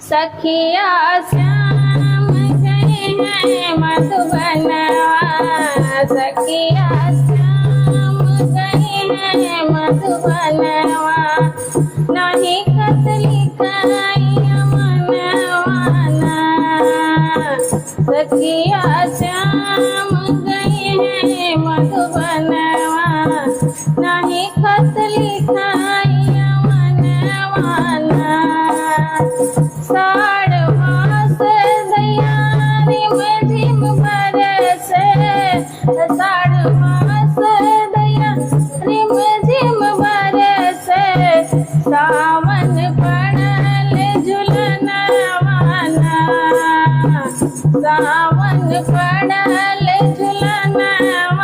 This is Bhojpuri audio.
सखिया श्याम गए हैं मधुबनवा, सखिया श्याम गए हैं मधुबनवा। नहीं खत लिखाई मनवाना, सखिया श्याम गए हैं मधुबनवा। नहीं खत लिखाई मनवाना। साढ़ मास दया रिम झिम बरसे, साढ़ मास दया रिम झिम बरसे। सावन पड़ल झुलनवाना, सावन पड़ल झुलनवाना।